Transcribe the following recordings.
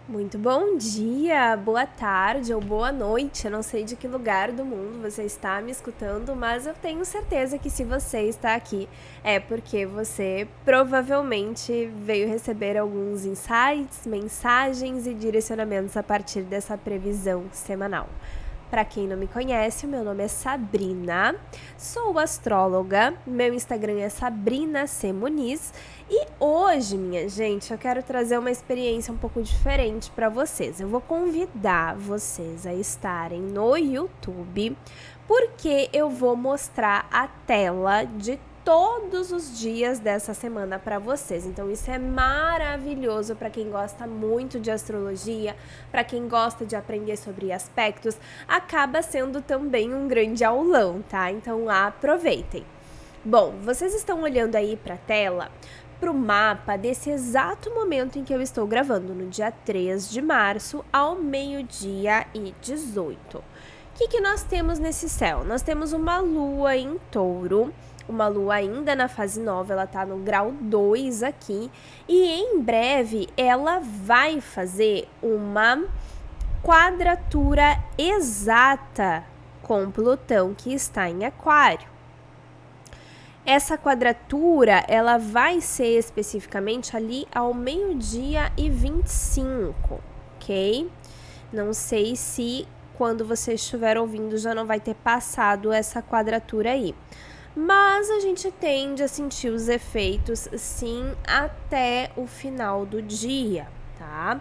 Muito bom dia, boa tarde ou boa noite. Eu não sei de que lugar do mundo você está me escutando, mas eu tenho certeza que se você está aqui é porque você provavelmente veio receber alguns insights, mensagens e direcionamentos a partir dessa previsão semanal. Para quem não me conhece, o meu nome é Sabrina, sou astróloga, meu Instagram é Sabrina C. Muniz e hoje, minha gente, eu quero trazer uma experiência um pouco diferente para vocês. Eu vou convidar vocês a estarem no YouTube, porque eu vou mostrar a tela de todos os dias dessa semana para vocês. Então isso é maravilhoso para quem gosta muito de astrologia, para quem gosta de aprender sobre aspectos, acaba sendo também um grande aulão, tá? Então aproveitem. Bom, vocês estão olhando aí para a tela, para o mapa desse exato momento em que eu estou gravando, no dia 3 de março, ao meio-dia e 18. O que nós temos nesse céu? Nós temos uma lua em touro, uma lua ainda na fase nova, ela tá no grau 2 aqui, e em breve ela vai fazer uma quadratura exata com Plutão, que está em Aquário. Essa quadratura, ela vai ser especificamente ali ao meio-dia e 25, ok? Não sei se quando você estiver ouvindo já não vai ter passado essa quadratura aí. Mas a gente tende a sentir os efeitos, sim, até o final do dia, tá?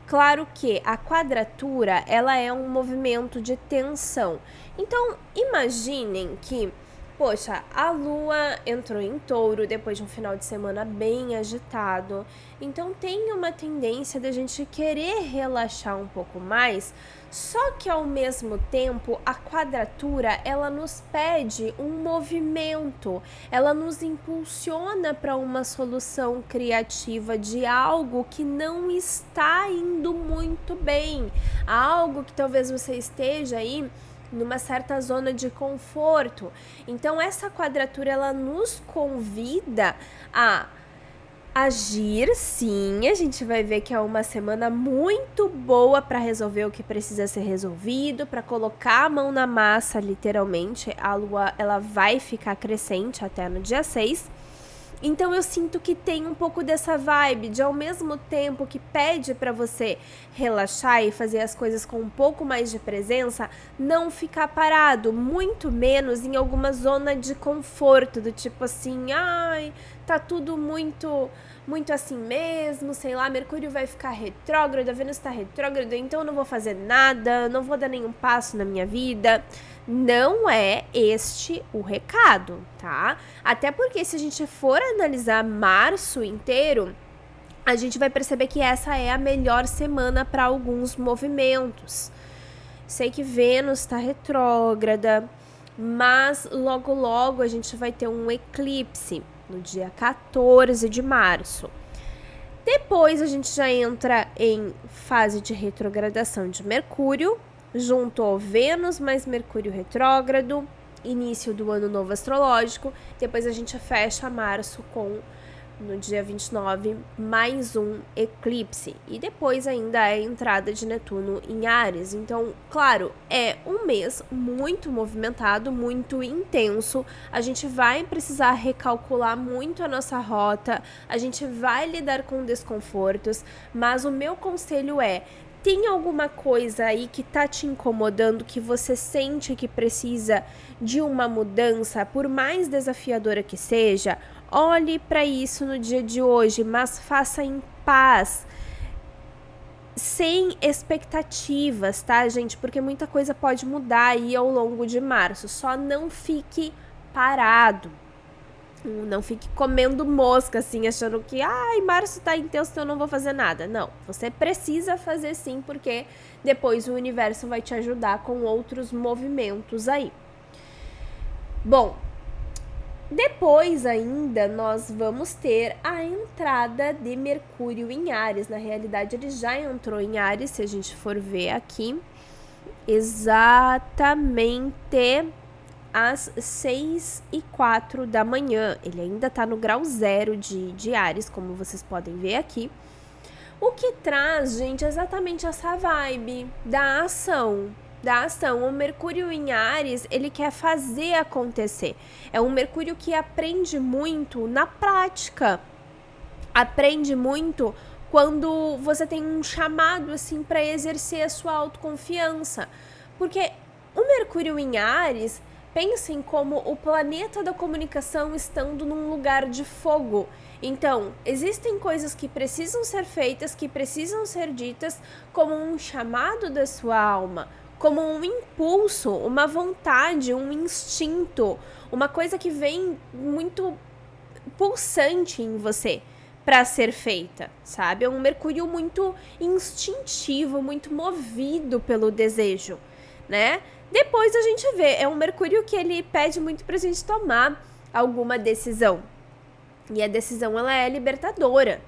Claro que a quadratura, ela é um movimento de tensão. Então, imaginem que, poxa, a lua entrou em touro depois de um final de semana bem agitado. Então, tem uma tendência da gente querer relaxar um pouco mais, só que ao mesmo tempo a quadratura ela nos pede um movimento, ela nos impulsiona para uma solução criativa de algo que não está indo muito bem, algo que talvez você esteja aí numa certa zona de conforto. Então essa quadratura ela nos convida a agir, sim, a gente vai ver que é uma semana muito boa para resolver o que precisa ser resolvido, para colocar a mão na massa, literalmente. A lua, ela vai ficar crescente até no dia 6. Então eu sinto que tem um pouco dessa vibe de, ao mesmo tempo que pede para você relaxar e fazer as coisas com um pouco mais de presença, não ficar parado, muito menos em alguma zona de conforto, do tipo assim, ai, tá tudo muito assim mesmo, sei lá, Mercúrio vai ficar retrógrado, a Vênus tá retrógrada, então eu não vou fazer nada, não vou dar nenhum passo na minha vida. Não é este o recado, tá? Até porque se a gente for analisar março inteiro, a gente vai perceber que essa é a melhor semana para alguns movimentos. Sei que Vênus está retrógrada, mas logo a gente vai ter um eclipse no dia 14 de março. Depois a gente já entra em fase de retrogradação de Mercúrio, junto ao Vênus mais Mercúrio retrógrado, início do ano novo astrológico. Depois a gente fecha março com, no dia 29, mais um eclipse. E depois ainda é a entrada de Netuno em Áries. Então, claro, é um mês muito movimentado, muito intenso. A gente vai precisar recalcular muito a nossa rota, a gente vai lidar com desconfortos, mas o meu conselho é: tem alguma coisa aí que tá te incomodando, que você sente que precisa de uma mudança, por mais desafiadora que seja? Olhe para isso no dia de hoje, mas faça em paz, sem expectativas, tá, gente? Porque muita coisa pode mudar aí ao longo de março. Só não fique parado. Não fique comendo mosca, assim, achando que, ai, março tá intenso, então eu não vou fazer nada. Não, você precisa fazer sim, porque depois o universo vai te ajudar com outros movimentos aí. Bom, depois ainda nós vamos ter a entrada de Mercúrio em Áries. Na realidade, ele já entrou em Áries, se a gente for ver aqui. Exatamente às 6h04 da manhã. Ele ainda tá no grau 0 de Áries, como vocês podem ver aqui. O que traz, gente, exatamente essa vibe da ação. O Mercúrio em Áries, ele quer fazer acontecer. É um Mercúrio que aprende muito na prática. Aprende muito quando você tem um chamado assim para exercer a sua autoconfiança. Porque o Mercúrio em Áries, pensem como o planeta da comunicação estando num lugar de fogo. Então, existem coisas que precisam ser feitas, que precisam ser ditas como um chamado da sua alma, como um impulso, uma vontade, um instinto, uma coisa que vem muito pulsante em você para ser feita, sabe? É um Mercúrio muito instintivo, muito movido pelo desejo, né? Depois a gente vê, é um Mercúrio que ele pede muito pra gente tomar alguma decisão. E a decisão, ela é libertadora,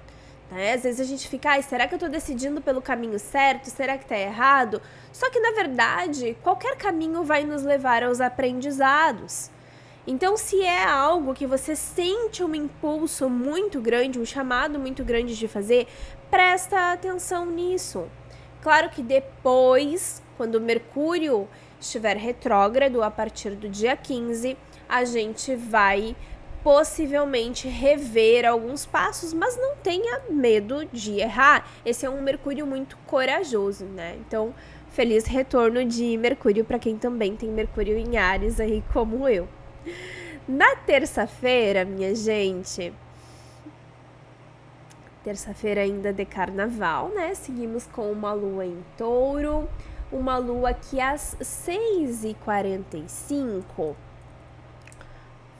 né? Às vezes a gente fica, será que eu tô decidindo pelo caminho certo? Será que tá errado? Só que, na verdade, qualquer caminho vai nos levar aos aprendizados. Então, se é algo que você sente um impulso muito grande, um chamado muito grande de fazer, presta atenção nisso. Claro que depois, quando o Mercúrio estiver retrógrado, a partir do dia 15, a gente vai possivelmente rever alguns passos, mas não tenha medo de errar. Esse é um Mercúrio muito corajoso, né? Então, feliz retorno de Mercúrio para quem também tem Mercúrio em Áries aí como eu. Na terça-feira, minha gente, terça-feira ainda de carnaval, né? Seguimos com uma lua em touro, uma lua que às 6h45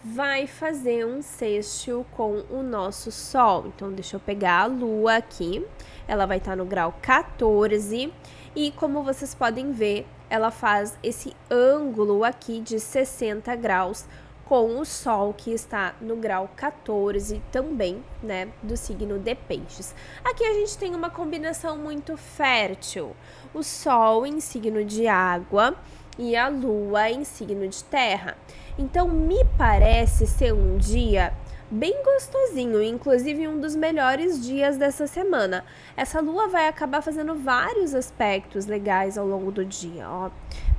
vai fazer um sextil com o nosso Sol. Então, deixa eu pegar a Lua aqui. Ela vai estar no grau 14 e, como vocês podem ver, ela faz esse ângulo aqui de 60 graus com o Sol que está no grau 14 também, né, do signo de Peixes. Aqui a gente tem uma combinação muito fértil. O Sol em signo de água e a Lua em signo de terra. Então, me parece ser um dia bem gostosinho, inclusive um dos melhores dias dessa semana. Essa lua vai acabar fazendo vários aspectos legais ao longo do dia, ó.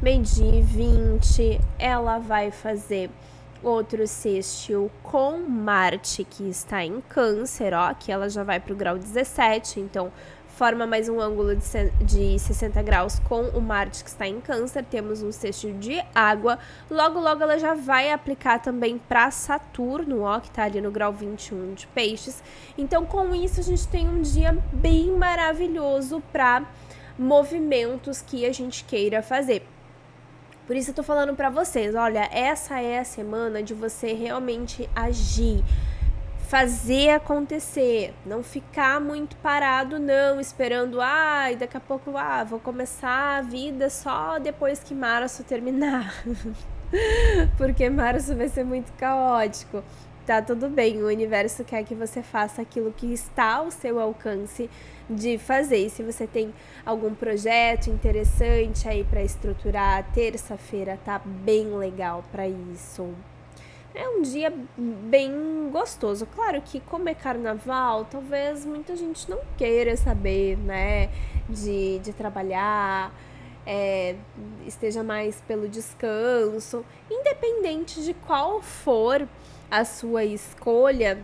Meio-dia 20, ela vai fazer outro sextil com Marte, que está em Câncer, ó, que ela já vai para o grau 17, então forma mais um ângulo de 60 graus com o Marte que está em Câncer. Temos um sextil de água. Logo, logo ela já vai aplicar também para Saturno, ó, que está ali no grau 21 de Peixes. Então, com isso, a gente tem um dia bem maravilhoso para movimentos que a gente queira fazer. Por isso eu tô falando para vocês, olha, essa é a semana de você realmente agir, fazer acontecer, não ficar muito parado não, esperando, daqui a pouco, vou começar a vida só depois que março terminar, porque março vai ser muito caótico. Tá tudo bem, o universo quer que você faça aquilo que está ao seu alcance de fazer. E se você tem algum projeto interessante aí para estruturar, terça-feira tá bem legal para isso. É um dia bem gostoso. Claro que, como é carnaval, talvez muita gente não queira saber, né, de trabalhar, esteja mais pelo descanso. Independente de qual for a sua escolha,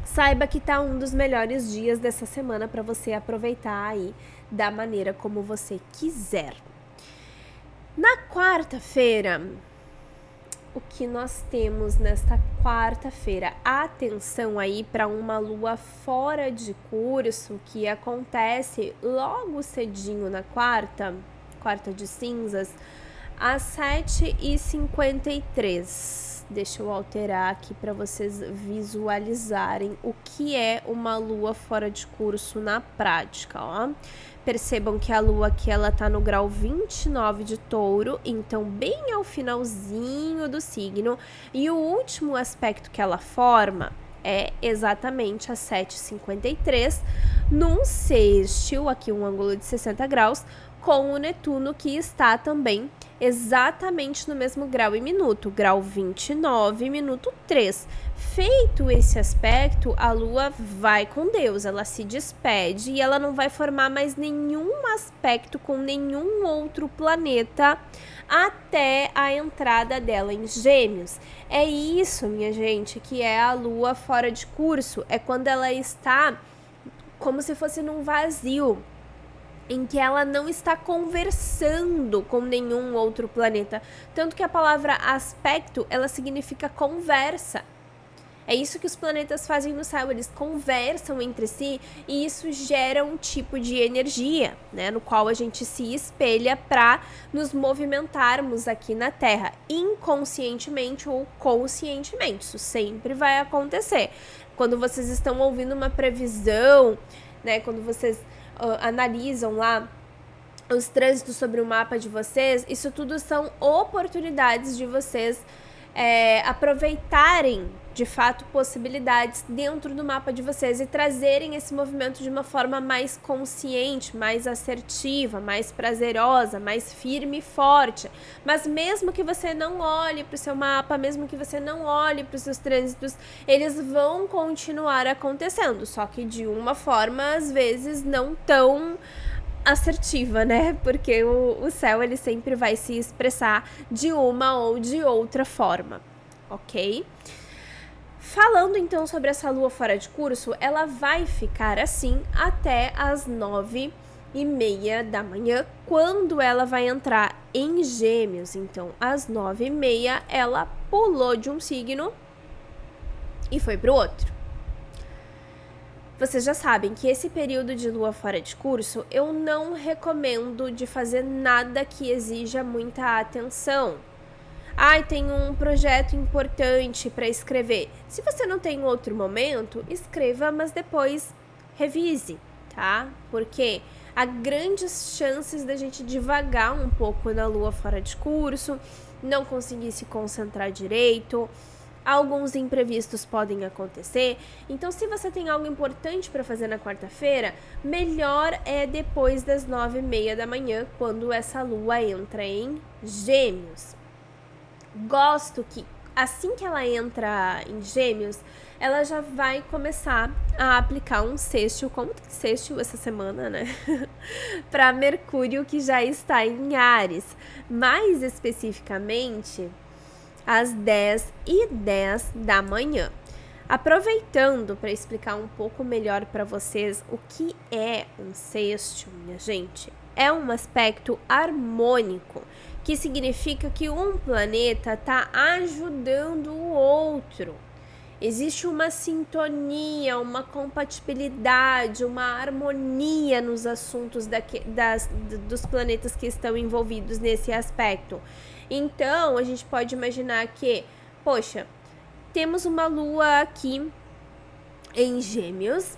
saiba que tá um dos melhores dias dessa semana para você aproveitar aí da maneira como você quiser. Na quarta-feira, o que nós temos nesta quarta-feira? Atenção aí para uma lua fora de curso que acontece logo cedinho na quarta de cinzas, às 7h53. Deixa eu alterar aqui para vocês visualizarem o que é uma lua fora de curso na prática, ó. Percebam que a lua aqui, ela tá no grau 29 de touro, então bem ao finalzinho do signo. E o último aspecto que ela forma é exatamente às 7h53, num sextil, aqui um ângulo de 60 graus, com o Netuno, que está também exatamente no mesmo grau e minuto, grau 29, minuto 3. Feito esse aspecto, a Lua vai com Deus, ela se despede e ela não vai formar mais nenhum aspecto com nenhum outro planeta até a entrada dela em Gêmeos. É isso, minha gente, que é a Lua fora de curso, é quando ela está como se fosse num vazio, em que ela não está conversando com nenhum outro planeta. Tanto que a palavra aspecto, ela significa conversa. É isso que os planetas fazem no céu, eles conversam entre si e isso gera um tipo de energia, né, no qual a gente se espelha para nos movimentarmos aqui na Terra, inconscientemente ou conscientemente. Isso sempre vai acontecer. Quando vocês estão ouvindo uma previsão, né, quando vocês analisam lá os trânsitos sobre o mapa de vocês, isso tudo são oportunidades de vocês aproveitarem de fato possibilidades dentro do mapa de vocês e trazerem esse movimento de uma forma mais consciente, mais assertiva, mais prazerosa, mais firme e forte. Mas mesmo que você não olhe para o seu mapa, mesmo que você não olhe para os seus trânsitos, eles vão continuar acontecendo, só que de uma forma às vezes não tão assertiva, né? Porque o céu ele sempre vai se expressar de uma ou de outra forma, ok? Falando então sobre essa lua fora de curso, ela vai ficar assim até as 9h30 da manhã, quando ela vai entrar em Gêmeos. Então, às 9h30, ela pulou de um signo e foi para o outro. Vocês já sabem que esse período de lua fora de curso, eu não recomendo de fazer nada que exija muita atenção. Ai, tem um projeto importante para escrever. Se você não tem outro momento, escreva, mas depois revise, tá? Porque há grandes chances da gente divagar um pouco na lua fora de curso, não conseguir se concentrar direito. Alguns imprevistos podem acontecer, então se você tem algo importante para fazer na quarta-feira, melhor é depois das 9h30 da manhã, quando essa lua entra em Gêmeos. Gosto que assim que ela entra em Gêmeos, ela já vai começar a aplicar um sextil, como tem sextil essa semana, né? Para Mercúrio, que já está em Áries. Mais especificamente, às 10h10 da manhã. Aproveitando para explicar um pouco melhor para vocês o que é um sextil, minha gente, é um aspecto harmônico, que significa que um planeta está ajudando o outro. Existe uma sintonia, uma compatibilidade, uma harmonia nos assuntos dos planetas que estão envolvidos nesse aspecto. Então, a gente pode imaginar que, poxa, temos uma lua aqui em Gêmeos,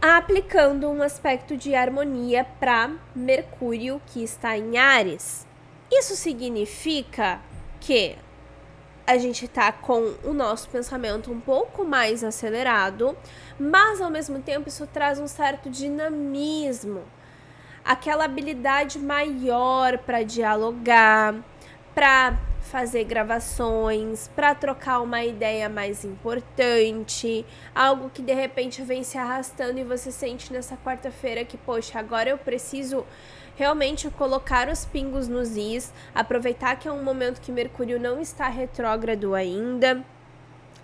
aplicando um aspecto de harmonia para Mercúrio, que está em Áries. Isso significa que a gente está com o nosso pensamento um pouco mais acelerado, mas ao mesmo tempo isso traz um certo dinamismo, aquela habilidade maior para dialogar, para fazer gravações, para trocar uma ideia mais importante, algo que de repente vem se arrastando e você sente nessa quarta-feira que, poxa, agora eu preciso realmente colocar os pingos nos is, aproveitar que é um momento que Mercúrio não está retrógrado ainda,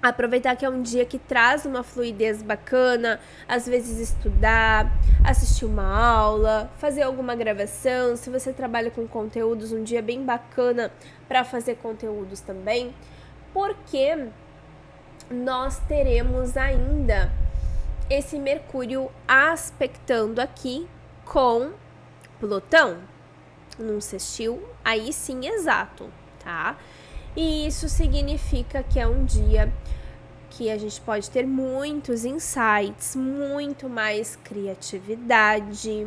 aproveitar que é um dia que traz uma fluidez bacana, às vezes estudar, assistir uma aula, fazer alguma gravação. Se você trabalha com conteúdos, um dia bem bacana para fazer conteúdos também, porque nós teremos ainda esse Mercúrio aspectando aqui com Plutão, num sextil, aí sim exato, tá? E isso significa que é um dia que a gente pode ter muitos insights, muito mais criatividade.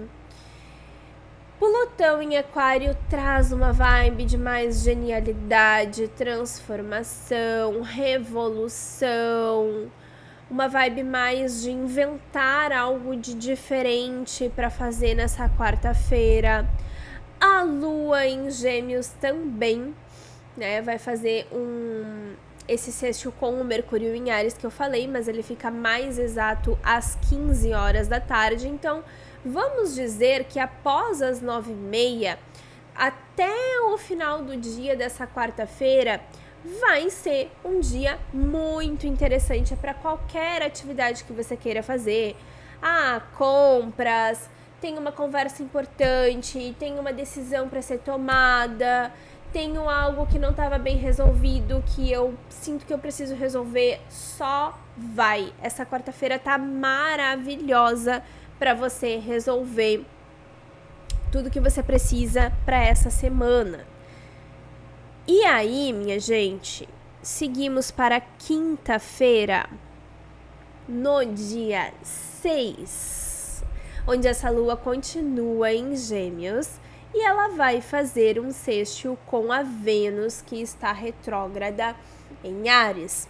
Plutão em Aquário traz uma vibe de mais genialidade, transformação, revolução, uma vibe mais de inventar algo de diferente para fazer nessa quarta-feira. A Lua em Gêmeos também, né, vai fazer esse sextil com o Mercúrio em Áries que eu falei, mas ele fica mais exato às 15 horas da tarde. Então, vamos dizer que após as 9h30, até o final do dia dessa quarta-feira, vai ser um dia muito interessante para qualquer atividade que você queira fazer. Compras, tem uma conversa importante, tem uma decisão para ser tomada, tenho algo que não estava bem resolvido, que eu sinto que eu preciso resolver, só vai. Essa quarta-feira tá maravilhosa para você resolver tudo que você precisa para essa semana. E aí, minha gente, seguimos para quinta-feira, no dia 6, onde essa lua continua em Gêmeos e ela vai fazer um sextil com a Vênus, que está retrógrada em Áries.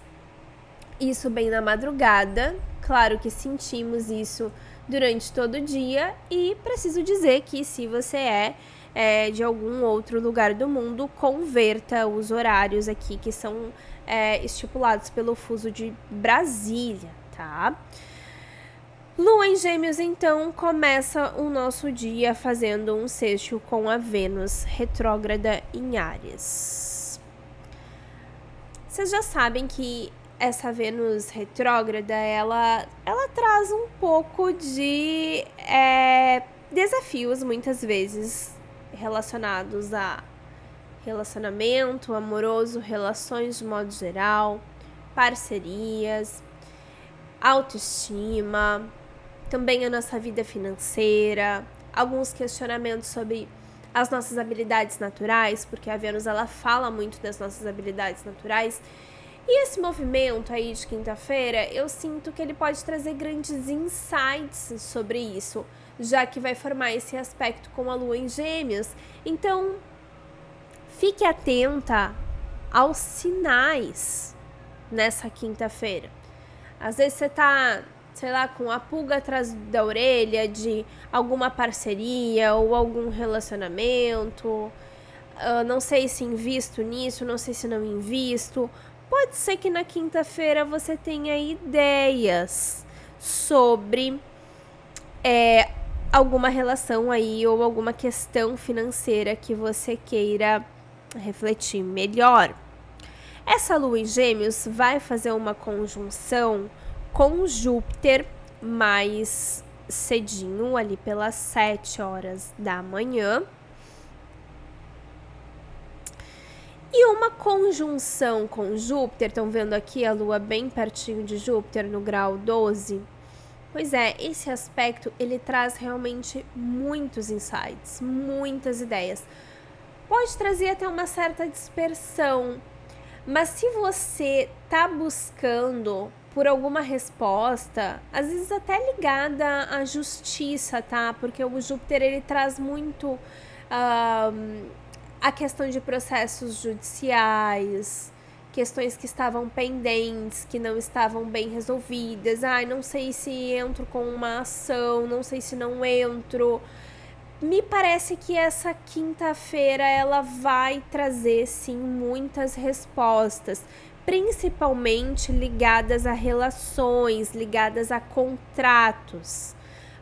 Isso bem na madrugada, claro que sentimos isso durante todo o dia, e preciso dizer que se você é de algum outro lugar do mundo, converta os horários aqui que são estipulados pelo fuso de Brasília, tá? Lua em Gêmeos, então, começa o nosso dia fazendo um sextil com a Vênus retrógrada em Áries. Vocês já sabem que essa Vênus retrógrada, ela traz um pouco de desafios, muitas vezes, relacionados a relacionamento amoroso, relações de modo geral, parcerias, autoestima, também a nossa vida financeira, alguns questionamentos sobre as nossas habilidades naturais, porque a Vênus ela fala muito das nossas habilidades naturais. E esse movimento aí de quinta-feira, eu sinto que ele pode trazer grandes insights sobre isso, já que vai formar esse aspecto com a Lua em Gêmeos. Então, fique atenta aos sinais nessa quinta-feira. Às vezes você tá, sei lá, com a pulga atrás da orelha de alguma parceria ou algum relacionamento. Não sei se invisto nisso, não sei se não invisto. Pode ser que na quinta-feira você tenha ideias sobre alguma relação aí ou alguma questão financeira que você queira refletir melhor. Essa Lua em Gêmeos vai fazer uma conjunção com Júpiter mais cedinho, ali pelas 7 horas da manhã. E uma conjunção com Júpiter, estão vendo aqui a Lua bem pertinho de Júpiter, no grau 12? Pois é, esse aspecto, ele traz realmente muitos insights, muitas ideias. Pode trazer até uma certa dispersão, mas se você tá buscando por alguma resposta, às vezes até ligada à justiça, tá? Porque o Júpiter, ele traz muito a questão de processos judiciais, questões que estavam pendentes, que não estavam bem resolvidas. Não sei se entro com uma ação, não sei se não entro. Me parece que essa quinta-feira ela vai trazer, sim, muitas respostas, principalmente ligadas a relações, ligadas a contratos.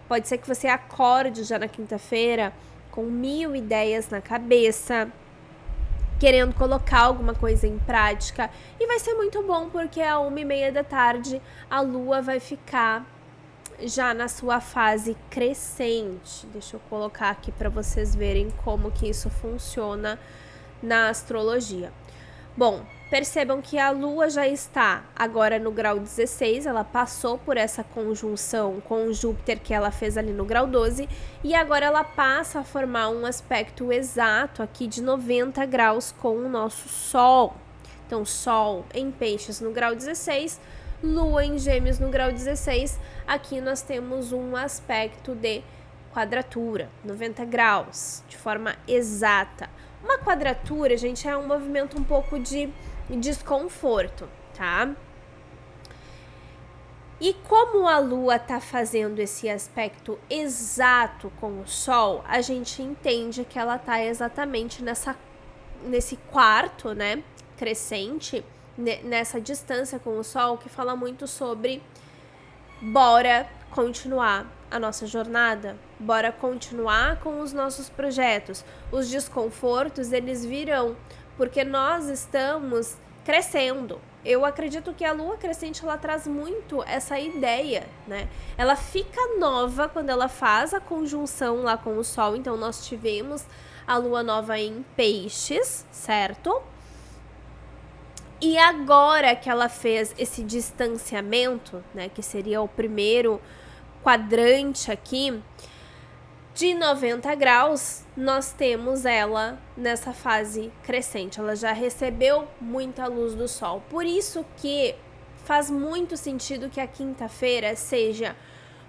Pode ser que você acorde já na quinta-feira com 1000 ideias na cabeça, querendo colocar alguma coisa em prática, e vai ser muito bom porque às 1h30 da tarde a Lua vai ficar já na sua fase crescente. Deixa eu colocar aqui para vocês verem como que isso funciona na astrologia. Bom, percebam que a Lua já está agora no grau 16, ela passou por essa conjunção com Júpiter que ela fez ali no grau 12, e agora ela passa a formar um aspecto exato aqui de 90 graus com o nosso Sol. Então, Sol em Peixes no grau 16, Lua em Gêmeos no grau 16, aqui nós temos um aspecto de quadratura, 90 graus, de forma exata. Uma quadratura, gente, é um movimento um pouco de desconforto, tá? E como a Lua tá fazendo esse aspecto exato com o Sol, a gente entende que ela tá exatamente nesse quarto, né, crescente, nessa distância com o Sol, que fala muito sobre bora continuar a nossa jornada, bora continuar com os nossos projetos. Os desconfortos, eles virão, porque nós estamos crescendo. Eu acredito que a lua crescente, ela traz muito essa ideia, né? Ela fica nova quando ela faz a conjunção lá com o Sol. Então, nós tivemos a lua nova em Peixes, certo? E agora que ela fez esse distanciamento, né, que seria o primeiro quadrante aqui, de 90 graus, nós temos ela nessa fase crescente. Ela já recebeu muita luz do sol. Por isso que faz muito sentido que a quinta-feira seja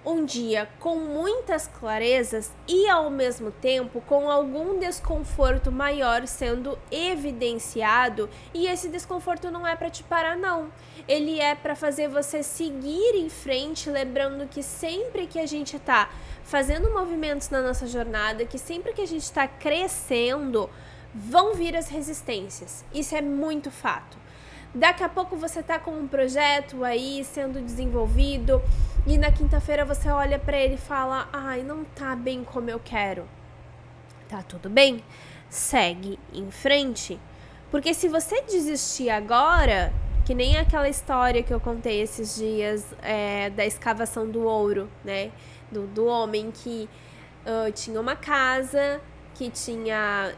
um dia com muitas clarezas e, ao mesmo tempo, com algum desconforto maior sendo evidenciado. E esse desconforto não é para te parar, não. Ele é para fazer você seguir em frente, lembrando que sempre que a gente tá fazendo movimentos na nossa jornada, que sempre que a gente tá crescendo, vão vir as resistências. Isso é muito fato. Daqui a pouco você tá com um projeto aí sendo desenvolvido e na quinta-feira você olha pra ele e fala: ai, não tá bem como eu quero. Tá tudo bem? Segue em frente. Porque se você desistir agora, que nem aquela história que eu contei esses dias da escavação do ouro, né? Do homem que tinha uma casa que tinha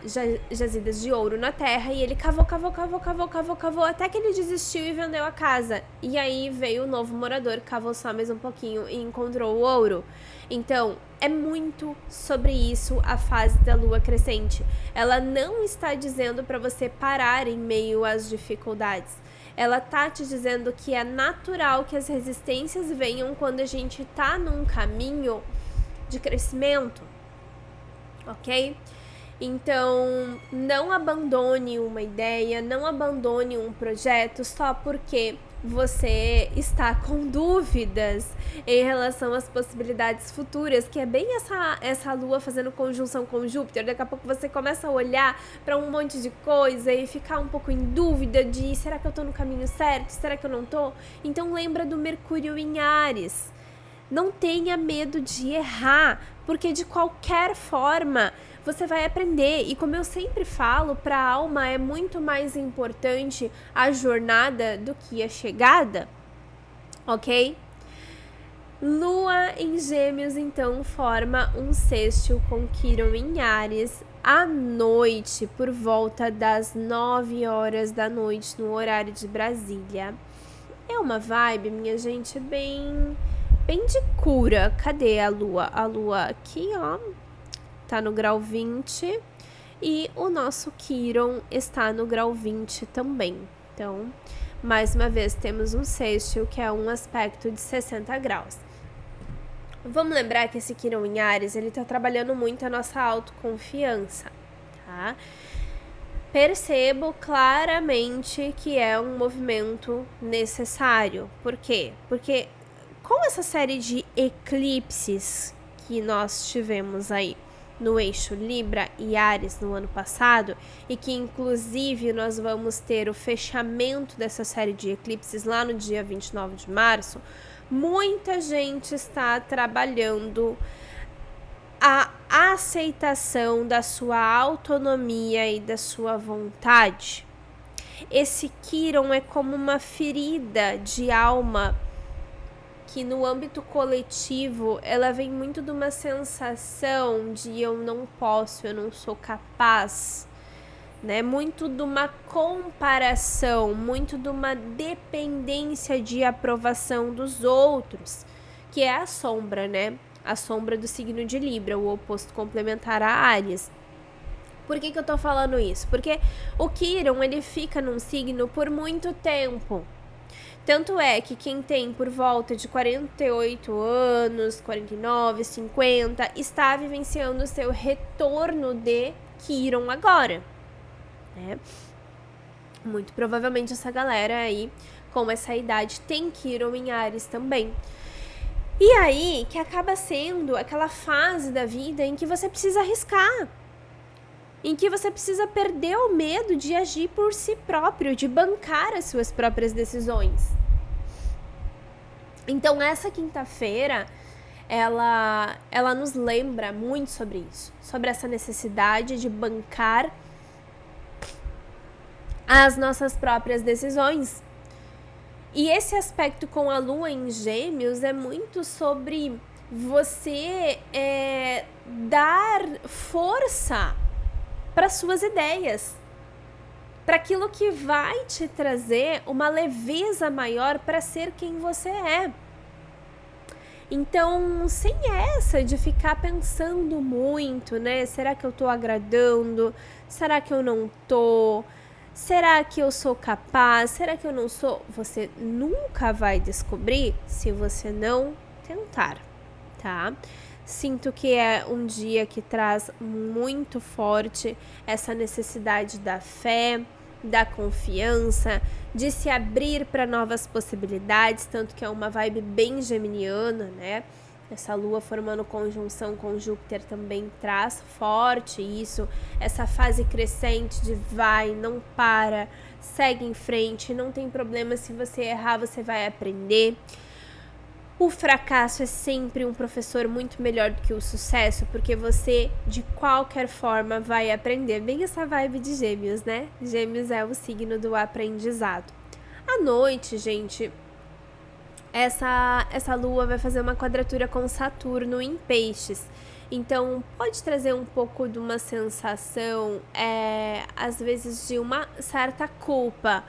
jazidas de ouro na terra e ele cavou até que ele desistiu e vendeu a casa. E aí veio o novo morador, cavou só mais um pouquinho e encontrou o ouro. Então, é muito sobre isso a fase da lua crescente. Ela não está dizendo para você parar em meio às dificuldades. Ela tá te dizendo que é natural que as resistências venham quando a gente tá num caminho de crescimento. Ok? Então, não abandone uma ideia, não abandone um projeto só porque você está com dúvidas em relação às possibilidades futuras, que é bem essa lua fazendo conjunção com Júpiter. Daqui a pouco você começa a olhar para um monte de coisa e ficar um pouco em dúvida de: será que eu tô no caminho certo? Será que eu não tô? Então lembra do Mercúrio em Áries. Não tenha medo de errar, porque de qualquer forma você vai aprender. E como eu sempre falo, para a alma é muito mais importante a jornada do que a chegada, ok? Lua em Gêmeos, então, forma um sextil com Quirón em Áries à noite, por volta das 9 horas da noite, no horário de Brasília. É uma vibe, minha gente, bem de cura. Cadê a lua? A lua aqui, ó, tá no grau 20 e o nosso Quirón está no grau 20 também. Então, mais uma vez, temos um sextil, que é um aspecto de 60 graus. Vamos lembrar que esse Quirón em Áries, ele tá trabalhando muito a nossa autoconfiança, tá? Percebo claramente que é um movimento necessário. Por quê? Porque com essa série de eclipses que nós tivemos aí no eixo Libra e Áries no ano passado, e que inclusive nós vamos ter o fechamento dessa série de eclipses lá no dia 29 de março, muita gente está trabalhando a aceitação da sua autonomia e da sua vontade. Esse Quirón é como uma ferida de alma que no âmbito coletivo ela vem muito de uma sensação de eu não posso, eu não sou capaz, né? Muito de uma comparação, muito de uma dependência de aprovação dos outros, que é a sombra, né? A sombra do signo de Libra, o oposto complementar a Áries. Por que eu tô falando isso? Porque o Quirón, ele fica num signo por muito tempo. Tanto é que quem tem por volta de 48 anos, 49, 50, está vivenciando o seu retorno de Quirón agora, né? Muito provavelmente essa galera aí com essa idade, tem Quirón em Áries também. E aí que acaba sendo aquela fase da vida em que você precisa arriscar, em que você precisa perder o medo de agir por si próprio, de bancar as suas próprias decisões. Então essa quinta-feira, ela nos lembra muito sobre isso, sobre essa necessidade de bancar as nossas próprias decisões. E esse aspecto com a lua em Gêmeos é muito sobre você dar força para suas ideias, para aquilo que vai te trazer uma leveza maior para ser quem você é. Então, sem essa de ficar pensando muito, né? Será que eu tô agradando? Será que eu não tô? Será que eu sou capaz? Será que eu não sou? Você nunca vai descobrir se você não tentar, tá? Sinto que é um dia que traz muito forte essa necessidade da fé, da confiança, de se abrir para novas possibilidades, tanto que é uma vibe bem geminiana, né? Essa lua formando conjunção com Júpiter também traz forte isso, essa fase crescente de vai, não para, segue em frente, não tem problema se você errar, você vai aprender. O fracasso é sempre um professor muito melhor do que o sucesso, porque você, de qualquer forma, vai aprender. Bem essa vibe de Gêmeos, né? Gêmeos é o signo do aprendizado. À noite, gente, essa lua vai fazer uma quadratura com Saturno em Peixes. Então, pode trazer um pouco de uma sensação, às vezes, de uma certa culpa,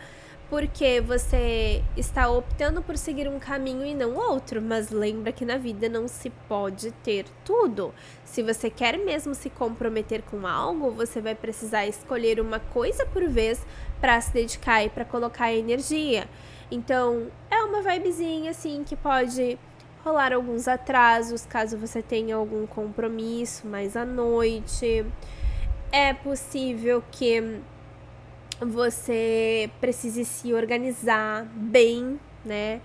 porque você está optando por seguir um caminho e não outro, mas lembra que na vida não se pode ter tudo. Se você quer mesmo se comprometer com algo, você vai precisar escolher uma coisa por vez para se dedicar e para colocar energia. Então, é uma vibezinha assim que pode rolar alguns atrasos, caso você tenha algum compromisso mais à noite. É possível que você precise se organizar bem, né,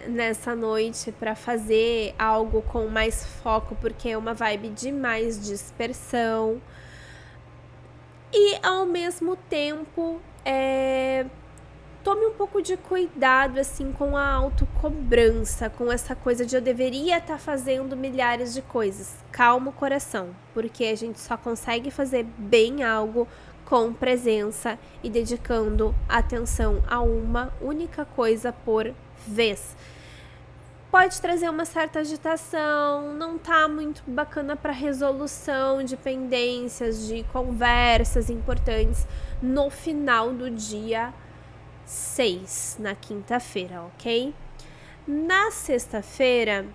nessa noite para fazer algo com mais foco, porque é uma vibe de mais dispersão. E ao mesmo tempo, tome um pouco de cuidado assim com a autocobrança, com essa coisa de eu deveria estar fazendo milhares de coisas. Calma o coração, porque a gente só consegue fazer bem algo com presença e dedicando atenção a uma única coisa por vez. Pode trazer uma certa agitação, não tá muito bacana para resolução de pendências, de conversas importantes no final do dia 6, na quinta-feira, ok? Na sexta-feira,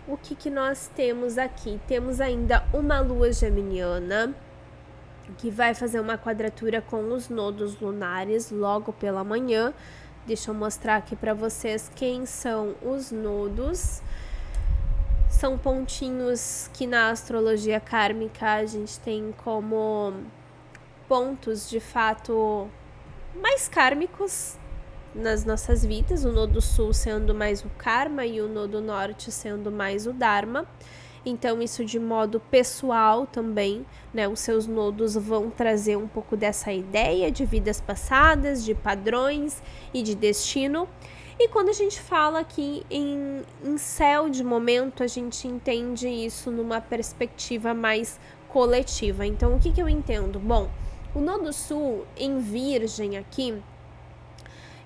o que nós temos aqui? Temos ainda uma lua geminiana, que vai fazer uma quadratura com os nodos lunares logo pela manhã. Deixa eu mostrar aqui para vocês quem são os nodos. São pontinhos que na astrologia kármica a gente tem como pontos de fato mais kármicos nas nossas vidas, o nodo sul sendo mais o karma e o nodo norte sendo mais o dharma. Então, isso de modo pessoal também, né? Os seus nodos vão trazer um pouco dessa ideia de vidas passadas, de padrões e de destino. E quando a gente fala aqui em céu de momento, a gente entende isso numa perspectiva mais coletiva. Então, o que eu entendo? Bom, o nodo sul em Virgem aqui,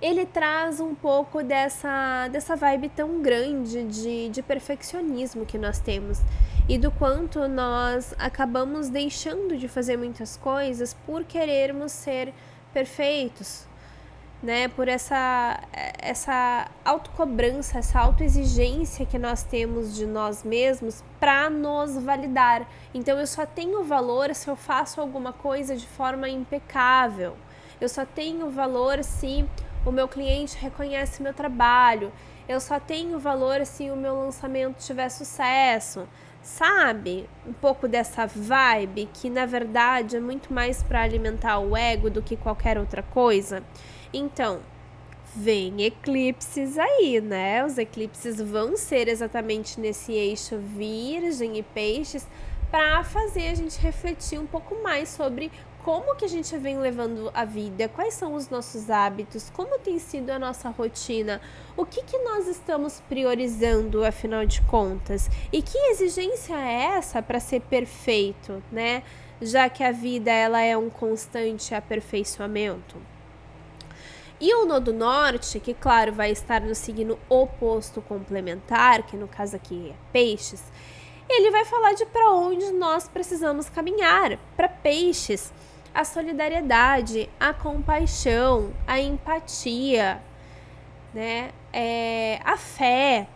ele traz um pouco dessa vibe tão grande de perfeccionismo que nós temos e do quanto nós acabamos deixando de fazer muitas coisas por querermos ser perfeitos, né? Por essa autocobrança, essa autoexigência que nós temos de nós mesmos para nos validar. Então, eu só tenho valor se eu faço alguma coisa de forma impecável. Eu só tenho valor se o meu cliente reconhece meu trabalho. Eu só tenho valor se o meu lançamento tiver sucesso. Sabe? Um pouco dessa vibe que, na verdade, é muito mais para alimentar o ego do que qualquer outra coisa. Então, Vem eclipses aí, né? Os eclipses vão ser exatamente nesse eixo Virgem e Peixes para fazer a gente refletir um pouco mais sobre como que a gente vem levando a vida, quais são os nossos hábitos, como tem sido a nossa rotina, o que nós estamos priorizando, afinal de contas, e que exigência é essa para ser perfeito, né? Já que a vida ela é um constante aperfeiçoamento. E o nodo norte, que claro vai estar no signo oposto complementar, que no caso aqui é Peixes, ele vai falar de para onde nós precisamos caminhar. Para Peixes, a solidariedade, a compaixão, a empatia, né? A fé,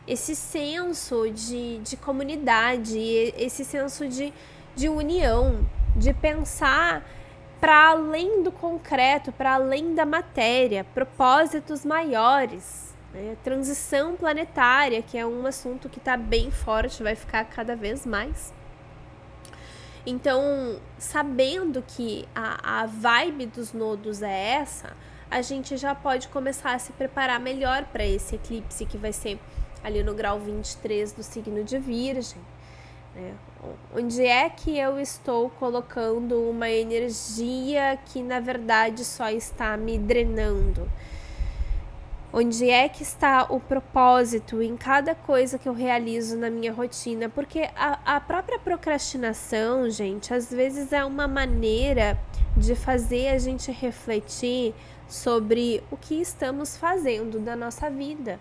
esse senso de comunidade, esse senso de união, de pensar para além do concreto, para além da matéria, propósitos maiores, né? Transição planetária, que é um assunto que está bem forte, vai ficar cada vez mais. Então, sabendo que a vibe dos nodos é essa, a gente já pode começar a se preparar melhor para esse eclipse que vai ser ali no grau 23 do signo de Virgem. Onde é que eu estou colocando uma energia que na verdade só está me drenando? Onde é que está o propósito em cada coisa que eu realizo na minha rotina? Porque a própria procrastinação, gente, às vezes é uma maneira de fazer a gente refletir sobre o que estamos fazendo da nossa vida.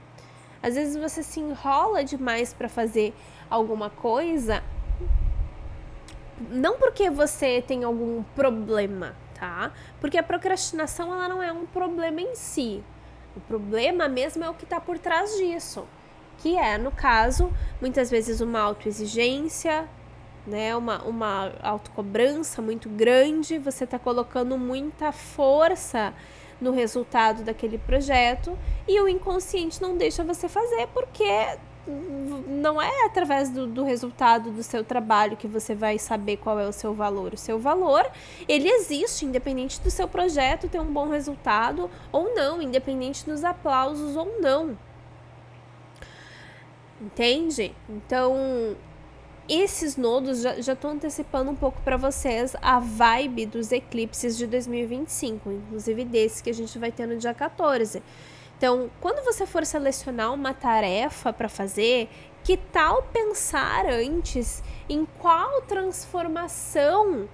Às vezes você se enrola demais para fazer alguma coisa, não porque você tem algum problema, tá? Porque a procrastinação ela não é um problema em si. O problema mesmo é o que está por trás disso, que é, no caso, muitas vezes uma autoexigência, né? Uma autocobrança muito grande, você está colocando muita força no resultado daquele projeto e o inconsciente não deixa você fazer porque não é através do resultado do seu trabalho que você vai saber qual é o seu valor. O seu valor, ele existe, independente do seu projeto ter um bom resultado ou não, independente dos aplausos ou não. Entende? Então, esses nodos, já estou antecipando um pouco para vocês a vibe dos eclipses de 2025, inclusive desse que a gente vai ter no dia 14. Então, quando você for selecionar uma tarefa para fazer, que tal pensar antes em qual transformação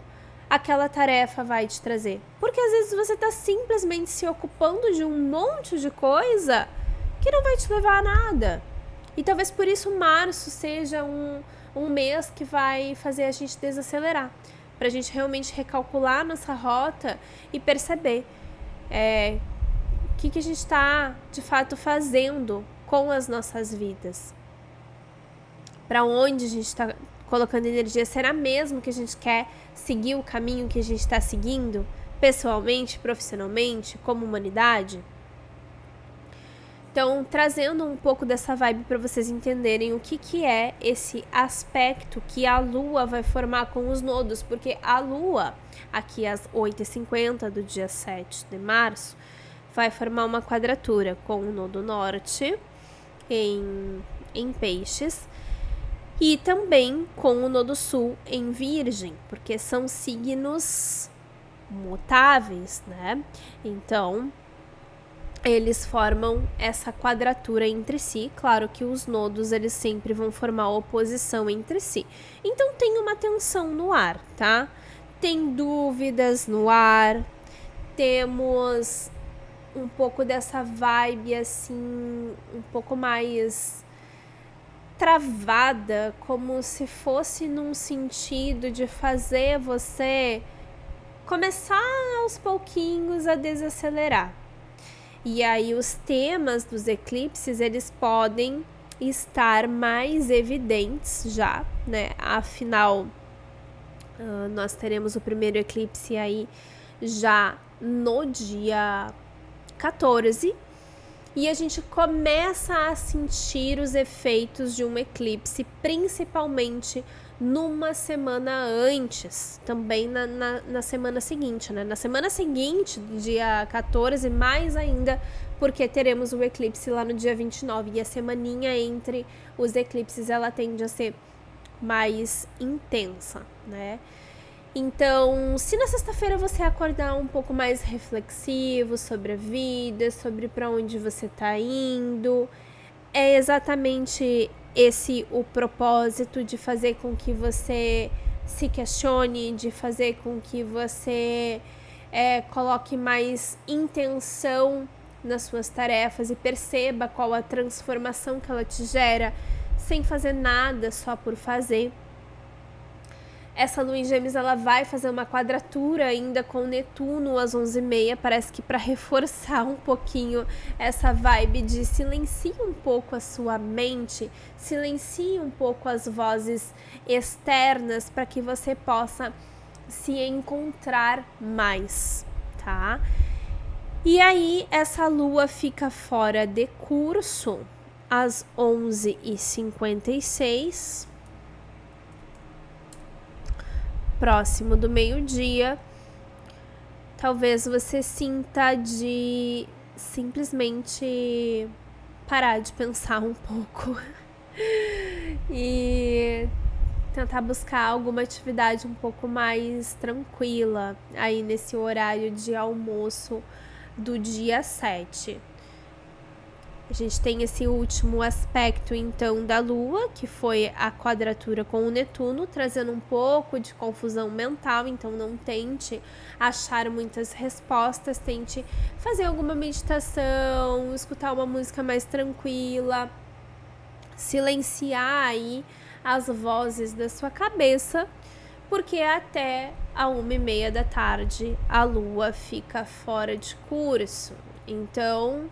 aquela tarefa vai te trazer? Porque às vezes você está simplesmente se ocupando de um monte de coisa que não vai te levar a nada. E talvez por isso março seja um mês que vai fazer a gente desacelerar, para a gente realmente recalcular nossa rota e perceber o que a gente está, de fato, fazendo com as nossas vidas. Para onde a gente está colocando energia? Será mesmo que a gente quer seguir o caminho que a gente está seguindo? Pessoalmente, profissionalmente, como humanidade? Então, trazendo um pouco dessa vibe para vocês entenderem o que é esse aspecto que a Lua vai formar com os nodos. Porque a Lua, aqui às 8h50 do dia 7 de março, vai formar uma quadratura com o nodo norte em Peixes e também com o nodo sul em Virgem, porque são signos mutáveis, né? Então, eles formam essa quadratura entre si. Claro que os nodos, eles sempre vão formar oposição entre si. Então, tem uma tensão no ar, tá? Tem dúvidas no ar, temos um pouco dessa vibe, assim, um pouco mais travada, como se fosse num sentido de fazer você começar aos pouquinhos a desacelerar. E aí os temas dos eclipses, eles podem estar mais evidentes já, né? Afinal, nós teremos o primeiro eclipse aí já no dia 14, e a gente começa a sentir os efeitos de um eclipse, principalmente numa semana antes, também na semana seguinte, né? Na semana seguinte, dia 14, mais ainda, porque teremos o eclipse lá no dia 29, e a semaninha entre os eclipses, ela tende a ser mais intensa, né? Então, se na sexta-feira você acordar um pouco mais reflexivo sobre a vida, sobre para onde você tá indo, é exatamente esse o propósito, de fazer com que você se questione, de fazer com que você coloque mais intenção nas suas tarefas e perceba qual a transformação que ela te gera, sem fazer nada só por fazer. Essa lua em Gêmeos, ela vai fazer uma quadratura ainda com Netuno às 11h30, parece que para reforçar um pouquinho essa vibe de silencie um pouco a sua mente, silencie um pouco as vozes externas, para que você possa se encontrar mais, tá? E aí, essa lua fica fora de curso às 11h56, próximo do meio-dia. Talvez você sinta de simplesmente parar de pensar um pouco e tentar buscar alguma atividade um pouco mais tranquila aí nesse horário de almoço do dia 7. A gente tem esse último aspecto, então, da Lua, que foi a quadratura com o Netuno, trazendo um pouco de confusão mental. Então, não tente achar muitas respostas, tente fazer alguma meditação, escutar uma música mais tranquila, silenciar aí as vozes da sua cabeça, porque até a 1h30 da tarde a Lua fica fora de curso. Então,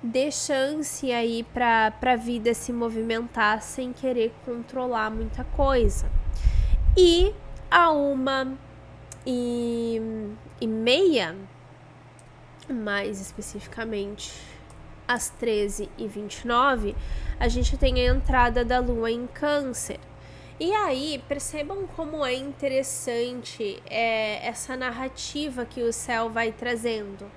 dê chance aí para a vida se movimentar sem querer controlar muita coisa. E a 1h30, mais especificamente às 13h29, a gente tem a entrada da Lua em Câncer. E aí, percebam como é interessante essa narrativa que o céu vai trazendo.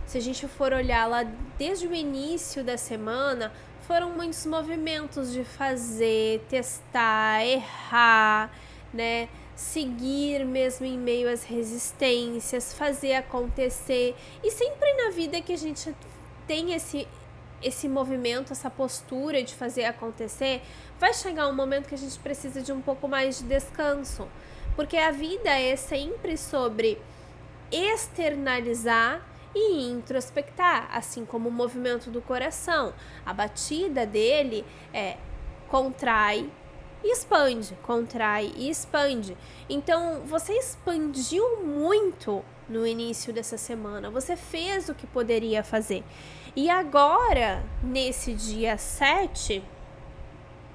Se a gente for olhar lá desde o início da semana, foram muitos movimentos de fazer, testar, errar, né? Seguir mesmo em meio às resistências, fazer acontecer. E sempre na vida que a gente tem esse movimento, essa postura de fazer acontecer, vai chegar um momento que a gente precisa de um pouco mais de descanso. Porque a vida é sempre sobre externalizar e introspectar, assim como o movimento do coração. A batida dele contrai e expande, contrai e expande. Então, você expandiu muito no início dessa semana, você fez o que poderia fazer. E agora, nesse dia 7,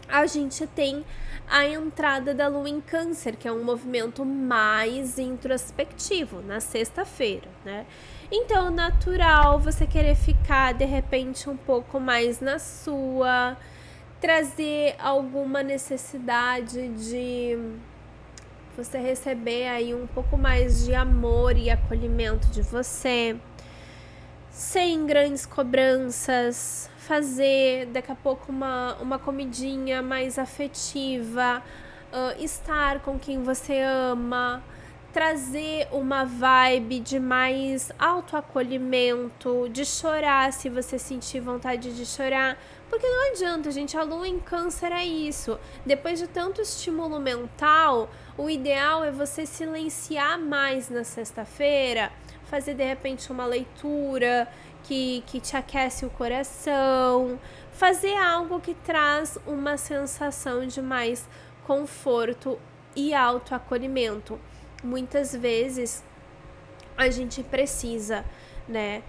a gente tem a entrada da Lua em Câncer, que é um movimento mais introspectivo, na sexta-feira, né? Então, natural você querer ficar, de repente, um pouco mais na sua, trazer alguma necessidade de você receber aí um pouco mais de amor e acolhimento de você, sem grandes cobranças, fazer daqui a pouco uma comidinha mais afetiva, estar com quem você ama, trazer uma vibe de mais autoacolhimento, de chorar se você sentir vontade de chorar, porque não adianta, gente, a Lua em Câncer é isso. Depois de tanto estímulo mental, o ideal é você silenciar mais na sexta-feira, fazer de repente uma leitura que te aquece o coração, fazer algo que traz uma sensação de mais conforto e autoacolhimento. Muitas vezes a gente precisa, né,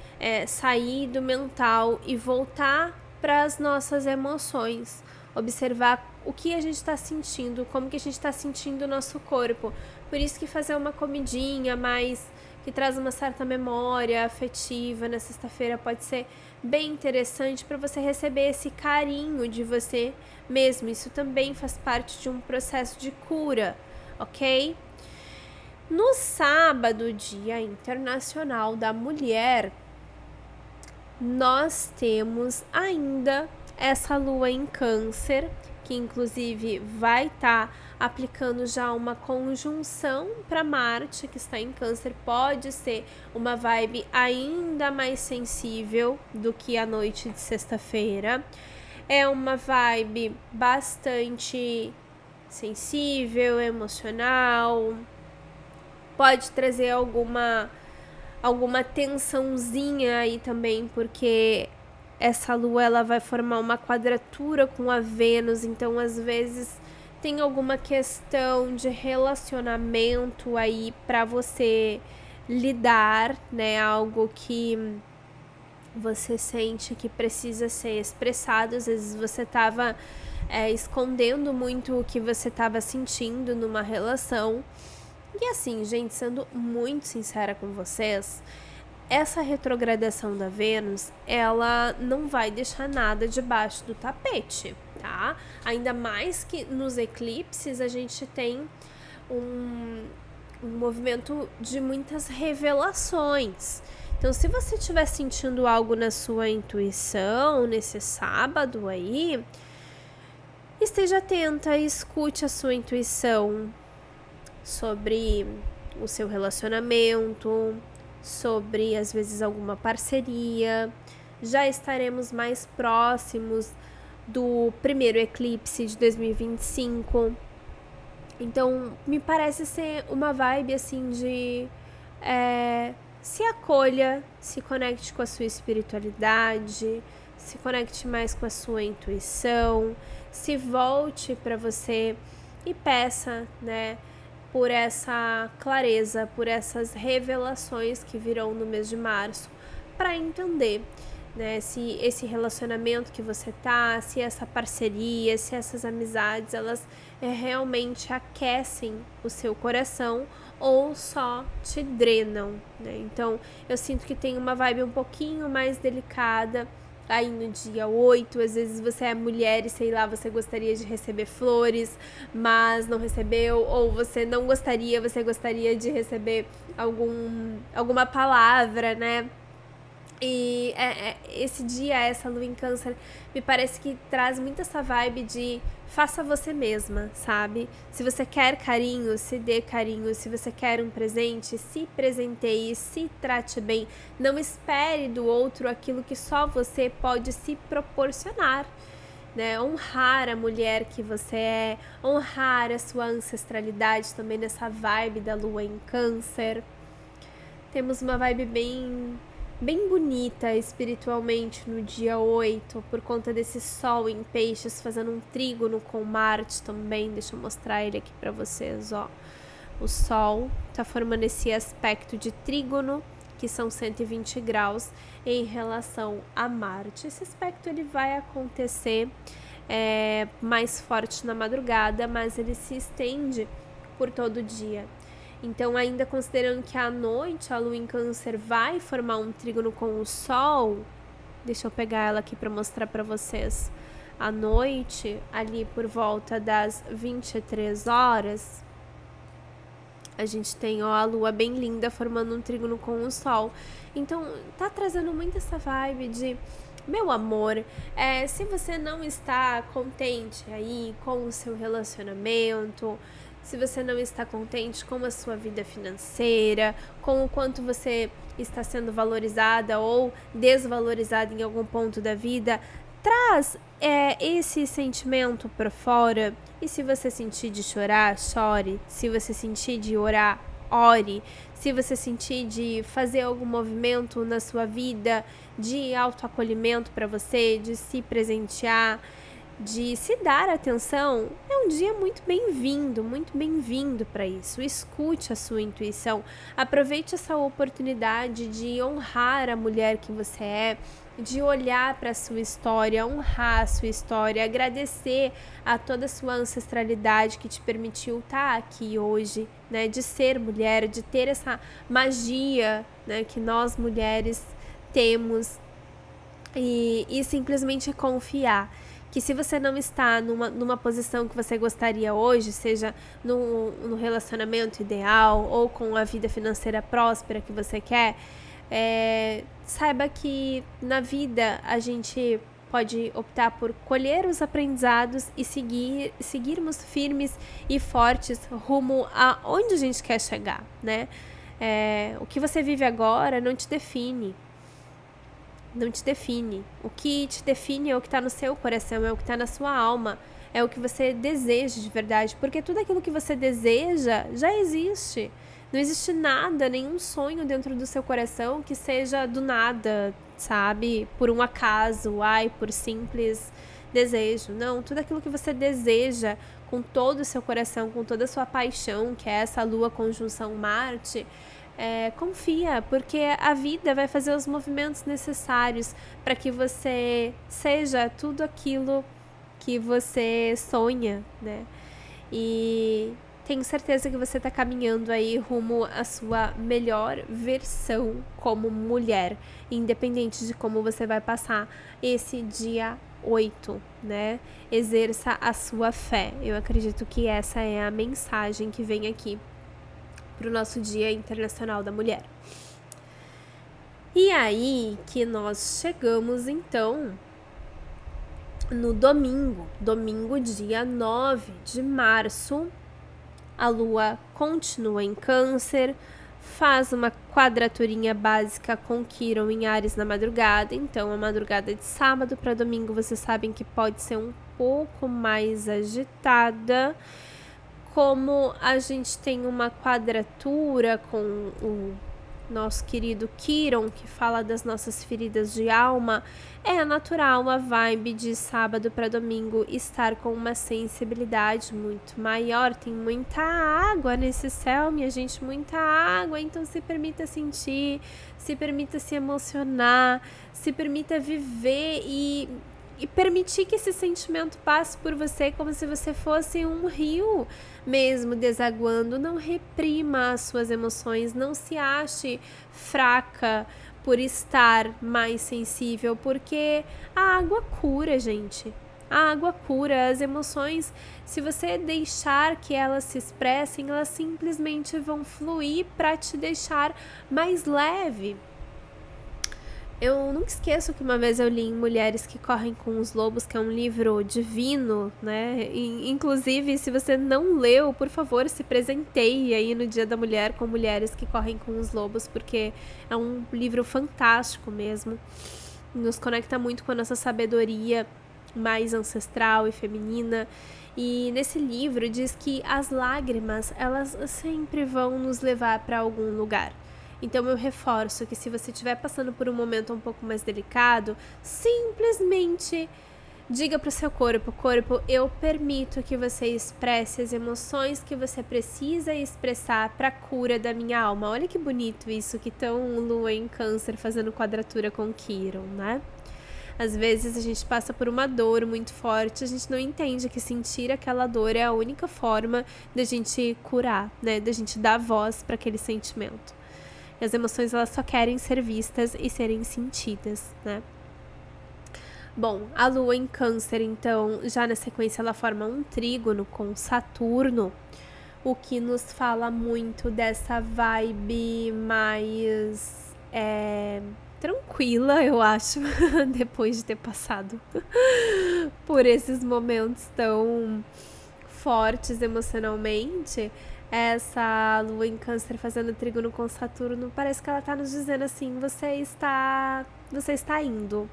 sair do mental e voltar para as nossas emoções, observar o que a gente está sentindo, como que a gente está sentindo o nosso corpo. Por isso que fazer uma comidinha mais que traz uma certa memória afetiva na sexta-feira pode ser bem interessante para você receber esse carinho de você mesmo. Isso também faz parte de um processo de cura, ok? No sábado, Dia Internacional da Mulher, nós temos ainda essa lua em Câncer, que inclusive vai estar aplicando já uma conjunção para Marte, que está em Câncer. Pode ser uma vibe ainda mais sensível do que a noite de sexta-feira. É uma vibe bastante sensível, emocional. Pode trazer alguma tensãozinha aí também, porque essa lua ela vai formar uma quadratura com a Vênus, então às vezes tem alguma questão de relacionamento aí para você lidar, né? Algo que você sente que precisa ser expressado. Às vezes você estava escondendo muito o que você estava sentindo numa relação. E assim, gente, sendo muito sincera com vocês, essa retrogradação da Vênus, ela não vai deixar nada debaixo do tapete, tá? Ainda mais que nos eclipses a gente tem um movimento de muitas revelações. Então, se você estiver sentindo algo na sua intuição nesse sábado aí, esteja atenta, escute a sua intuição sobre o seu relacionamento, sobre às vezes alguma parceria. Já estaremos mais próximos do primeiro eclipse de 2025. Então, me parece ser uma vibe assim de se acolha, se conecte com a sua espiritualidade, se conecte mais com a sua intuição, se volte para você e peça, né, por essa clareza, por essas revelações que virão no mês de março, para entender, né, se esse relacionamento que você tá, se essa parceria, se essas amizades, elas realmente aquecem o seu coração ou só te drenam, né? Então, eu sinto que tem uma vibe um pouquinho mais delicada aí no dia 8, às vezes você é mulher e sei lá, você gostaria de receber flores, mas não recebeu, ou você não gostaria, você gostaria de receber alguma palavra, né? E esse dia, essa lua em Câncer, me parece que traz muito essa vibe de faça você mesma, sabe? Se você quer carinho, se dê carinho. Se você quer um presente, se presenteie, se trate bem. Não espere do outro aquilo que só você pode se proporcionar, né? Honrar a mulher que você é, honrar a sua ancestralidade também nessa vibe da lua em Câncer. Temos uma vibe bem bonita espiritualmente no dia 8, por conta desse sol em peixes fazendo um trígono com Marte também. Deixa eu mostrar ele aqui para vocês, ó. O sol tá formando esse aspecto de trígono, que são 120 graus em relação a Marte. Esse aspecto ele vai acontecer mais forte na madrugada, mas ele se estende por todo o dia. Então, ainda considerando que à noite a lua em Câncer vai formar um trígono com o sol, deixa eu pegar ela aqui para mostrar para vocês. À noite, ali por volta das 23 horas, a gente tem a lua bem linda formando um trígono com o sol. Então, tá trazendo muito essa vibe de, meu amor, se você não está contente aí com o seu relacionamento, se você não está contente com a sua vida financeira, com o quanto você está sendo valorizada ou desvalorizada em algum ponto da vida, traz esse sentimento para fora. E se você sentir de chorar, chore. Se você sentir de orar, ore. Se você sentir de fazer algum movimento na sua vida de autoacolhimento para você, de se presentear, de se dar atenção, é um dia muito bem-vindo para isso. Escute a sua intuição, aproveite essa oportunidade de honrar a mulher que você é, de olhar para a sua história, honrar a sua história, agradecer a toda a sua ancestralidade que te permitiu estar aqui hoje, né? De ser mulher, de ter essa magia, né? Que nós mulheres temos e simplesmente confiar que se você não está numa posição que você gostaria hoje, seja no relacionamento ideal ou com a vida financeira próspera que você quer, saiba que na vida a gente pode optar por colher os aprendizados e seguirmos firmes e fortes rumo a onde a gente quer chegar, né? O que você vive agora não te define. Não te define. O que te define é o que está no seu coração, é o que está na sua alma, é o que você deseja de verdade, porque tudo aquilo que você deseja já existe. Não existe nada, nenhum sonho dentro do seu coração que seja do nada, sabe? Por um acaso, por simples desejo. Não, tudo aquilo que você deseja com todo o seu coração, com toda a sua paixão, que é essa Lua conjunção Marte, confia, porque a vida vai fazer os movimentos necessários para que você seja tudo aquilo que você sonha, né? E tenho certeza que você está caminhando aí rumo à sua melhor versão como mulher, independente de como você vai passar esse dia 8, né? Exerça a sua fé. Eu acredito que essa é a mensagem que vem aqui para o nosso Dia Internacional da Mulher. E aí que nós chegamos então no domingo, dia 9 de março, a Lua continua em Câncer, faz uma quadraturinha básica com Quiron em Áries na madrugada, então a madrugada de sábado para domingo vocês sabem que pode ser um pouco mais agitada. Como a gente tem uma quadratura com o nosso querido Quiron, que fala das nossas feridas de alma, é natural a vibe de sábado para domingo estar com uma sensibilidade muito maior. Tem muita água nesse céu, minha gente, muita água, então se permita sentir, se permita se emocionar, se permita viver e permitir que esse sentimento passe por você como se você fosse um rio mesmo desaguando. Não reprima as suas emoções, não se ache fraca por estar mais sensível, porque a água cura, gente. A água cura, as emoções, se você deixar que elas se expressem, elas simplesmente vão fluir para te deixar mais leve. Eu nunca esqueço que uma vez eu li em Mulheres que Correm com os Lobos, que é um livro divino, né? Inclusive, se você não leu, por favor, se presenteie aí no Dia da Mulher com Mulheres que Correm com os Lobos, porque é um livro fantástico mesmo. Nos conecta muito com a nossa sabedoria mais ancestral e feminina. E nesse livro diz que as lágrimas, elas sempre vão nos levar para algum lugar. Então eu reforço que se você estiver passando por um momento um pouco mais delicado, simplesmente diga para o seu corpo, eu permito que você expresse as emoções que você precisa expressar para a cura da minha alma. Olha que bonito isso, que tão Lua em Câncer fazendo quadratura com Quiron, né? Às vezes a gente passa por uma dor muito forte, a gente não entende que sentir aquela dor é a única forma da gente curar, né? Da gente dar voz para aquele sentimento. E as emoções, elas só querem ser vistas e serem sentidas, né? Bom, a Lua em Câncer, então, já na sequência ela forma um trígono com Saturno, o que nos fala muito dessa vibe mais tranquila, eu acho, depois de ter passado por esses momentos tão fortes emocionalmente. Essa Lua em Câncer fazendo trígono com Saturno, parece que ela tá nos dizendo assim, você está indo,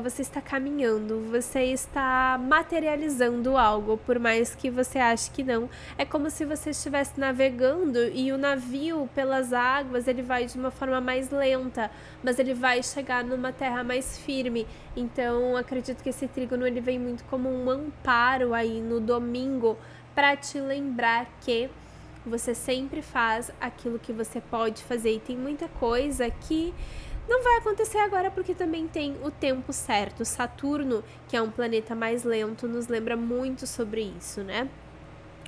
você está caminhando, você está materializando algo, por mais que você ache que não. É como se você estivesse navegando e o navio pelas águas, ele vai de uma forma mais lenta, mas ele vai chegar numa terra mais firme. Então, acredito que esse trígono ele vem muito como um amparo aí no domingo, para te lembrar que você sempre faz aquilo que você pode fazer, e tem muita coisa que Não vai acontecer agora porque também tem o tempo certo. Saturno, que é um planeta mais lento, nos lembra muito sobre isso, né?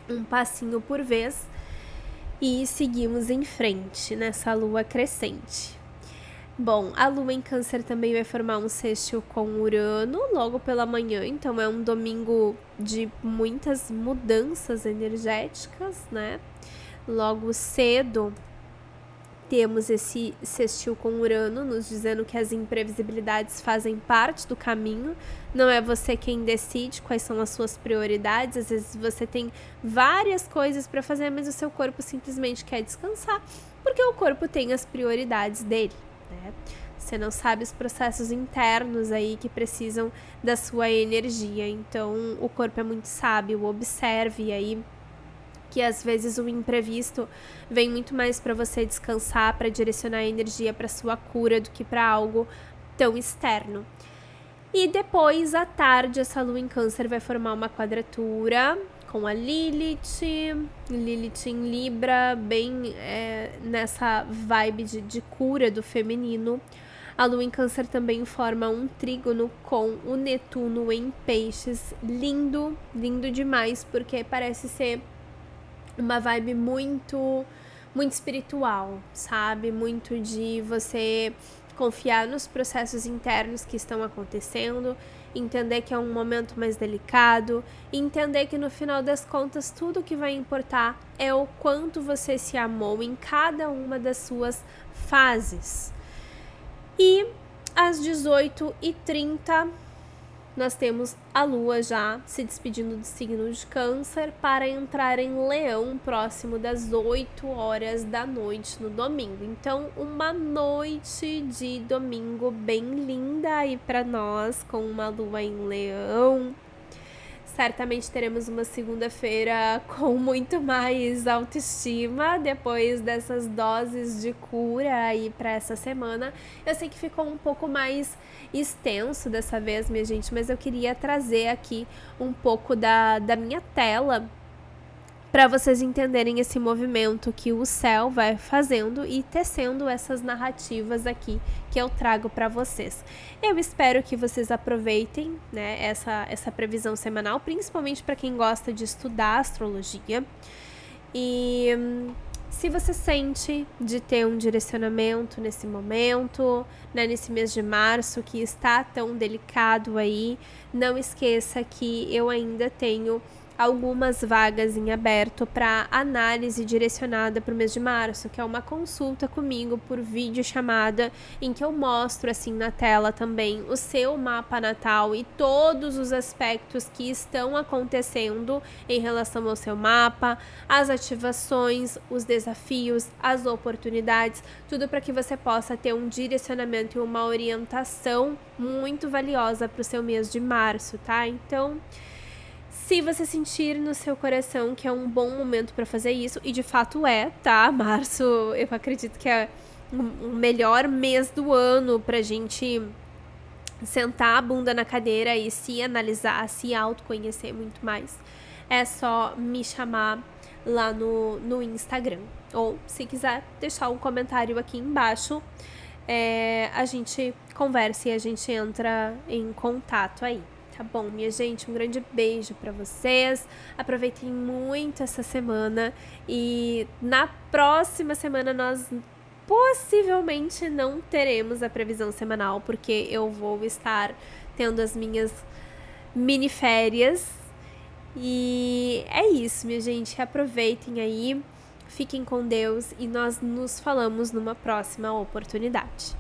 Um passinho por vez e seguimos em frente nessa lua crescente. Bom, a lua em Câncer também vai formar um sextil com Urano logo pela manhã, então é um domingo de muitas mudanças energéticas, né? Logo cedo temos esse sextil com Urano, nos dizendo que as imprevisibilidades fazem parte do caminho, não é você quem decide quais são as suas prioridades, às vezes você tem várias coisas para fazer, mas o seu corpo simplesmente quer descansar, porque o corpo tem as prioridades dele, né? Você não sabe os processos internos aí que precisam da sua energia, então o corpo é muito sábio, observe aí que às vezes o imprevisto vem muito mais para você descansar, para direcionar a energia para sua cura do que para algo tão externo. E depois, à tarde, essa lua em Câncer vai formar uma quadratura com a Lilith em Libra, bem nessa vibe de cura do feminino. A lua em Câncer também forma um trígono com o Netuno em Peixes, lindo, lindo demais, porque parece ser uma vibe muito espiritual, sabe? Muito de você confiar nos processos internos que estão acontecendo, entender que é um momento mais delicado, entender que no final das contas tudo que vai importar é o quanto você se amou em cada uma das suas fases. E às 18h30 nós temos a Lua já se despedindo do signo de Câncer para entrar em Leão próximo das 8 horas da noite no domingo. Então, uma noite de domingo bem linda aí para nós, com uma Lua em Leão. Certamente teremos uma segunda-feira com muito mais autoestima depois dessas doses de cura aí para essa semana. Eu sei que ficou um pouco mais extenso dessa vez, minha gente, mas eu queria trazer aqui um pouco da minha tela para vocês entenderem esse movimento que o céu vai fazendo e tecendo essas narrativas aqui que eu trago para vocês. Eu espero que vocês aproveitem, né, essa previsão semanal, principalmente para quem gosta de estudar astrologia. E se você sente de ter um direcionamento nesse momento, né, nesse mês de março que está tão delicado aí, não esqueça que eu ainda tenho algumas vagas em aberto para análise direcionada para o mês de março, que é uma consulta comigo por videochamada, em que eu mostro assim na tela também o seu mapa natal e todos os aspectos que estão acontecendo em relação ao seu mapa, as ativações, os desafios, as oportunidades, tudo para que você possa ter um direcionamento e uma orientação muito valiosa para o seu mês de março, tá? Então, se você sentir no seu coração que é um bom momento para fazer isso, e de fato é, tá? Março, eu acredito que é o melhor mês do ano pra gente sentar a bunda na cadeira e se analisar, se autoconhecer muito mais. É só me chamar lá no Instagram. Ou, se quiser, deixar um comentário aqui embaixo, a gente conversa e a gente entra em contato aí. Tá bom, minha gente? Um grande beijo pra vocês. Aproveitem muito essa semana. E na próxima semana nós possivelmente não teremos a previsão semanal, porque eu vou estar tendo as minhas mini férias. E é isso, minha gente. Aproveitem aí. Fiquem com Deus e nós nos falamos numa próxima oportunidade.